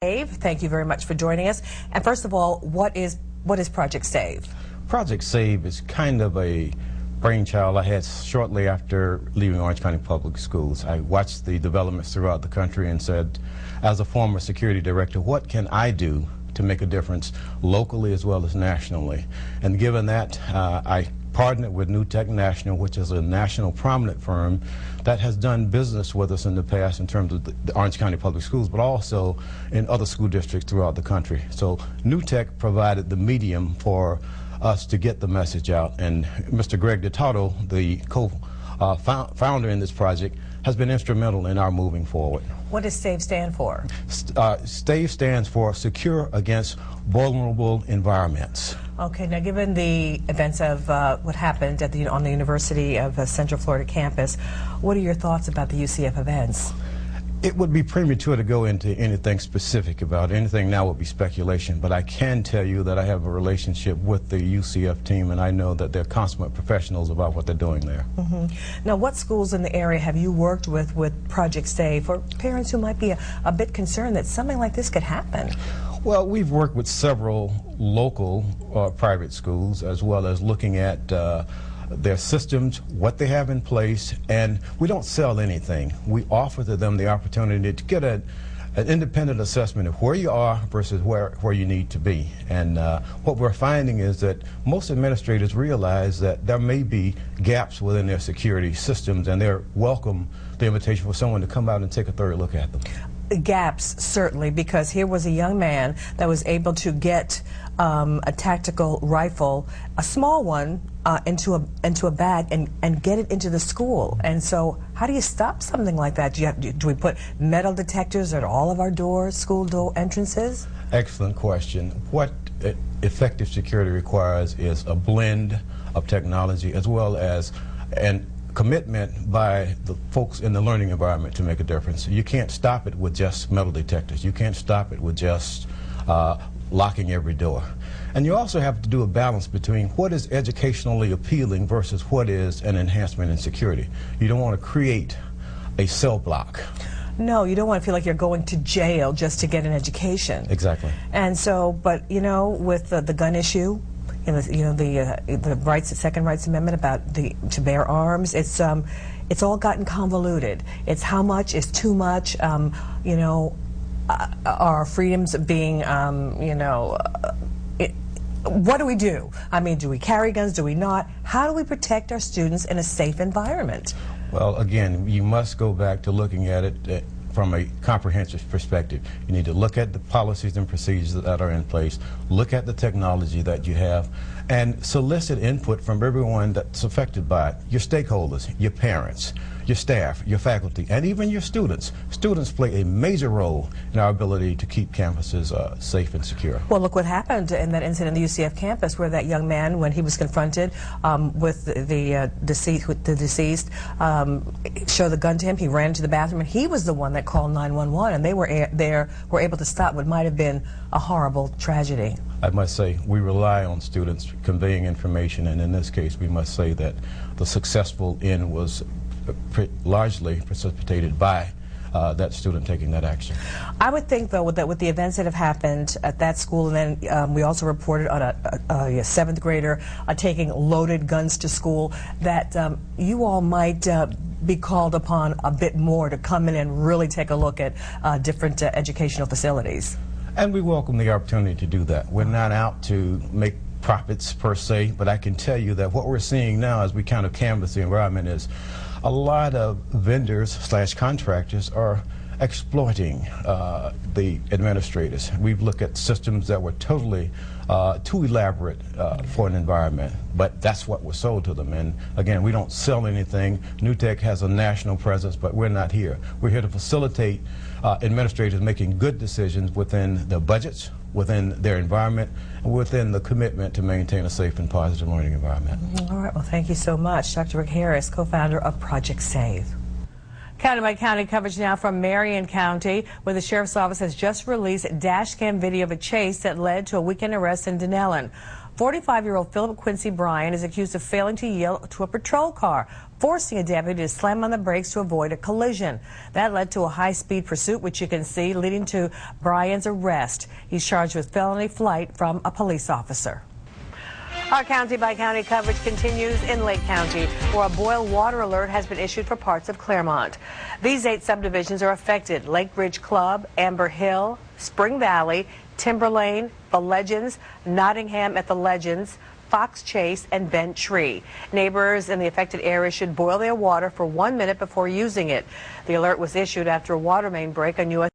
Save. Thank you very much for joining us. And first of all, what is Project Save? Project Save is kind of a brainchild I had shortly after leaving Orange County Public Schools. I watched the developments throughout the country and said, as a former security director, what can I do to make a difference locally as well as nationally? And given that, I partnered with NewTek National, which is a national prominent firm that has done business with us in the past in terms of the Orange County Public Schools, but also in other school districts throughout the country. So NewTek provided the medium for us to get the message out, and Mr. Greg Dotato, the co-founder in this project, has been instrumental in our moving forward. What does SAVE stand for? SAVE stands for Secure Against Vulnerable Environments. Okay, now given the events of what happened at on the University of Central Florida campus, what are your thoughts about the UCF events? It would be premature to go into anything specific about it. Anything now would be speculation, but I can tell you that I have a relationship with the UCF team, and I know that they're consummate professionals about what they're doing there. Now, what schools in the area have you worked with Project Save for parents who might be a bit concerned that something like this could happen? Well, we've worked with several local private schools, as well as looking at their systems, what they have in place, and we don't sell anything. We offer to them the opportunity to get an independent assessment of where you are versus where you need to be. And what we're finding is that most administrators realize that there may be gaps within their security systems, and they're welcome the invitation for someone to come out and take a thorough look at them. Gaps, certainly, because here was a young man that was able to get a tactical rifle, a small one, into a bag and get it into the school. And so how do you stop something like that? Do we put metal detectors at all of our doors, school door entrances? Excellent question. What effective security requires is a blend of technology as well as commitment by the folks in the learning environment to make a difference. You can't stop it with just metal detectors. You can't stop it with just locking every door. And you also have to do a balance between what is educationally appealing versus what is an enhancement in security. You don't want to create a cell block. No, you don't want to feel like you're going to jail just to get an education. Exactly. And so, but you know, with the gun issue, the rights, the Second Rights Amendment about to bear arms, it's all gotten convoluted. It's how much is too much. Our freedoms being, what do we do? I mean, do we carry guns? Do we not? How do we protect our students in a safe environment? Well, again, you must go back to looking at it from a comprehensive perspective. You need to look at the policies and procedures that are in place, look at the technology that you have, and solicit input from everyone that's affected by it. Your stakeholders, your parents, your staff, your faculty, and even your students. Students play a major role in our ability to keep campuses safe and secure. Well, look what happened in that incident on the UCF campus where that young man, when he was confronted with the deceased, showed the gun to him, he ran into the bathroom, and he was the one that called 911, and they were able to stop what might have been a horrible tragedy. I must say, we rely on students conveying information, and in this case, we must say that the successful end was largely precipitated by that student taking that action. I would think, though, that with the events that have happened at that school, and then we also reported on a seventh grader taking loaded guns to school, that you all might be called upon a bit more to come in and really take a look at different educational facilities. And we welcome the opportunity to do that. We're not out to make profits per se, but I can tell you that what we're seeing now as we kind of canvass the environment is a lot of vendors / contractors are exploiting the administrators. We've looked at systems that were totally too elaborate for an environment, but that's what was sold to them. And again, we don't sell anything. NewTek has a national presence, but we're not here. We're here to facilitate administrators making good decisions within their budgets, within their environment, and within the commitment to maintain a safe and positive learning environment. All right, well, thank you so much. Dr. Rick Harris, co-founder of Project Save. County-by-county coverage now from Marion County, where the Sheriff's Office has just released dash cam video of a chase that led to a weekend arrest in Dunellen. 45-year-old Philip Quincy Bryan is accused of failing to yield to a patrol car forcing a deputy to slam on the brakes to avoid a collision. That led to a high-speed pursuit, which you can see, leading to Brian's arrest. He's charged with felony flight from a police officer. Our county-by-county coverage continues in Lake County, where a boil water alert has been issued for parts of Claremont. These 8 subdivisions are affected: Lake Ridge Club, Amber Hill, Spring Valley, Timber Lane, The Legends, Nottingham at The Legends, Fox Chase, and Bent Tree. Neighbors in the affected area should boil their water for 1 minute before using it. The alert was issued after a water main break on U.S.